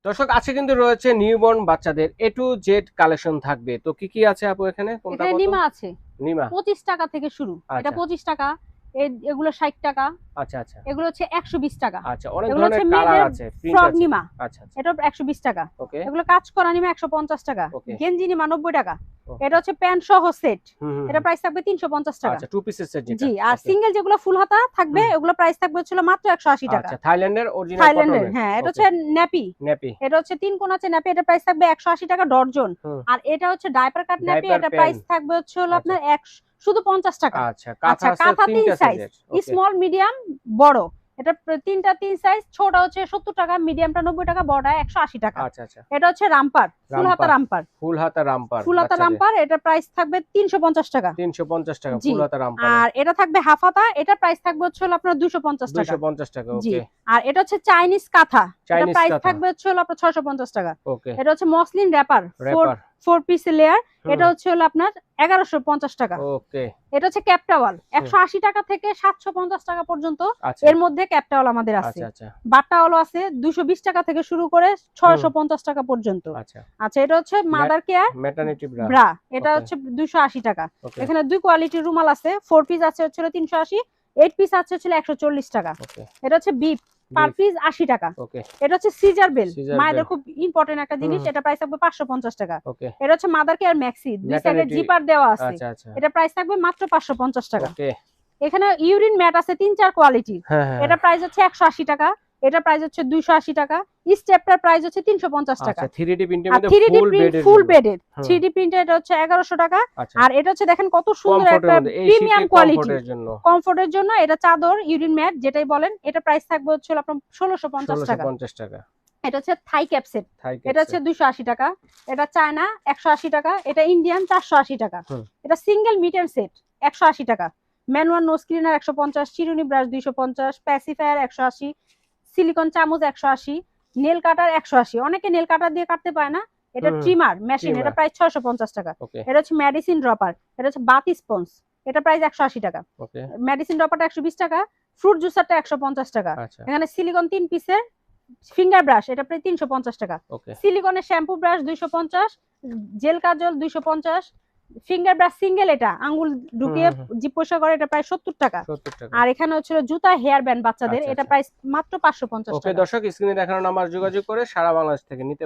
দর্শক আজকে কিন্তু রয়েছে নিউবর্ন বাচ্চাদের এ টু জেড কালেকশন থাকবে। তো কি কি আছে আপু এখানে? কোনটা এখানে কত? নিমা আছে নিমা 25 টাকা থেকে শুরু। এটা আচ্ছা 25 টাকা, এগুলো 60 টাকা, আচ্ছা আচ্ছা এগুলো হচ্ছে 120 টাকা। আচ্ছা, অনেক এগুলো ধরনের হচ্ছে কালার মেয়েদের আছে, প্রিন্ট ফ্রক আছে। নিমা, আচ্ছা আচ্ছা, এটা 120 টাকা। ওকে এগুলো কাজ করা নিমা 150 টাকা। ওকে গেঞ্জি নিমা 90 টাকা। ওকে। এটা হচ্ছে প্যান্ট সহ সেট, হুম হুম এটা হুম। প্রাইস থাকবে 350 টাকা। আচ্ছা, টু পিসের সেট যেটা। জি, আর ওকে। সিঙ্গেল যেগুলো ফুল হাতা থাকবে হুম। ওগুলো প্রাইস থাকবে হচ্ছে মাত্র 180 টাকা। আচ্ছা, থাইল্যান্ডের অরিজিনাল থাইল্যান্ডের, কটনের। হ্যাঁ, এটা ওকে। হচ্ছে ন্যাপি। নেপি। এটা হচ্ছে 3 কোণ আছে ন্যাপি, এটা প্রাইস থাকবে 180 টাকা ডর্জন। হুম। আর এটা হচ্ছে ডাইপার কাট ন্যাপি, ডাইপার এটা প্যান। প্রাইস থাকবে হচ্ছে হলো আচ্ছা আপনার শুধু 50 টাকা। আচ্ছা, কাঁথা আচ্ছা, আছে কাঁথা 3 তিনটা সাইজ, সাইজের। ওকে স্মল, মিডিয়াম, বড়। এটা তিনটা 3 সাইজ, ছোট হচ্ছে 70 টাকা, মিডিয়ামটা 90 টাকা, বড়টা 180 টাকা। আচ্ছা আচ্ছা। এটা হচ্ছে রামপার, ফুল হাতা রামপার। রামপার। ফুল হাতা রামপার ফুল হাতা বাচ্চাদের রামপার, এটা প্রাইস থাকবে 350 টাকা। 350 টাকা জি। ফুল হাতা রামপারে। আর এটা থাকবে হাফ হাতা, এটা প্রাইস থাকবে হচ্ছে হলো আপনার 250 টাকা। 250 টাকা। জি। ওকে। আর এটা হচ্ছে চাইনিজ কাঁথা, এটা চাইনিজ প্রাইস কাঁথা। থাকবে হচ্ছে হলো আপনার 650 টাকা। ওকে। এটা হচ্ছে muslin wrapper, wrapper. 4 piece layer, hmm. এটা হচ্ছে হলো আপনার 1150 টাকা। ওকে। এটা হচ্ছে ক্যাপটাওয়াল, হুম। 180 টাকা থেকে 750 টাকা পর্যন্ত। আচ্ছা এর মধ্যে ক্যাপটাওয়াল আমাদের আছে। আচ্ছা আচ্ছা। বাটাওয়ালও আছে 220 টাকা থেকে শুরু করে 650 টাকা পর্যন্ত। আচ্ছা। আচ্ছা, এটা হচ্ছে mother care maternity bra. Bra, এটা ওকে। হচ্ছে 280 টাকা। ওকে। এখানে দুই কোয়ালিটির রুমাল আছে, 4 পিস আছে হচ্ছে 380, 8 পিস আছে হচ্ছে 140 টাকা। ওকে। এটা হচ্ছে বিপ, পার পিস 80 টাকা। ওকে। এটা হচ্ছে সিজার বেল, সিজার মায়েদের বেল। খুব ইম্পর্টেন্ট একটা জিনিস, এটা প্রাইস থাকবে 550 টাকা। ওকে। এটা হচ্ছে মাদার কেয়ার ম্যাক্সি, দুই সাইডে ম্যাটারনিটি। জিপার দেওয়া আছে, আচ্ছা আচ্ছা। এটা প্রাইস থাকবে মাত্র 550 টাকা। ওকে। এখানে ইউরিন ম্যাট আছে 3-4 কোয়ালিটির, হ্যাঁ হ্যাঁ। এটা প্রাইস হচ্ছে 180 টাকা, এটা প্রাইস হচ্ছে 280 টাকা, স্টেপটার প্রাইস হচ্ছে 350 টাকা। আচ্ছা, 3D প্রিন্টের আর মধ্যে 3D ফুল প্রিন্ট, বেডের ফুল জন্য। বেডের হুম। 3D প্রিন্টের এটা হচ্ছে 1100 টাকা। আচ্ছা। আর এটা হচ্ছে দেখেন কত সুন্দর কমফোর্টের একটা মধ্যে, এই প্রিমিয়াম শীতে কোয়ালিটি, কমফোর্টের জন্য। কমফোর্টের জন্য। এটা চাদর ইউরিন ম্যাট যেটাই বলেন, এটা প্রাইস থাকবে হচ্ছে আপনার 1650 টাকা। 1650 টাকা। এটা হচ্ছে থাই ক্যাপসেট, থাই এটা হচ্ছে 280 টাকা। এটা চায়না 180 টাকা। এটা ইন্ডিয়ান 480 টাকা। হুম। এটা সিঙ্গেল মিটার সেট 180 টাকা। ম্যানুয়াল নো স্ক্রিনার 150, চিরুনি ব্রাশ 250, প্যাসিফায়ার 180, সিলিকন চামচ 180, নেল কাটার 180। অনেকে নেল কাটার দিয়ে কাটতে পায় না, এটা হুম। Trimmer machine, trimmer. এটা প্রাইস 650 টাকা। ওকে। এটা হচ্ছে মেডিসিন ড্রপার, এটা হচ্ছে বাতি স্পঞ্জ, এটা প্রাইস 180 টাকা। ওকে। মেডিসিন ড্রপারটা 120 টাকা, ফ্রুট জুসারটা 150 টাকা। আচ্ছা। এখানে সিলিকন 3 পিসের ফিঙ্গার ব্রাশ, এটা প্রায় 350 টাকা। ওকে। সিলিকনের শ্যাম্পু ব্রাশ 250, জেল কাজল 250, ফিঙ্গার ব্রাশ সিঙ্গেল, এটা আঙ্গুল ঢুকিয়ে জিপ পরিষ্কার করে, এটা প্রায় 70 টাকা। 70 টাকা। আর এখানে হচ্ছে জুতা হেয়ার ব্যান্ড বাচ্চাদের, আচ্ছা, এটা আচ্ছা। প্রাইস মাত্র 550 ওকে টাকা। দর্শক, স্ক্রিনে দেখানো নাম্বার যোগাযোগ করে সারা বাংলাদেশ থেকে নিতে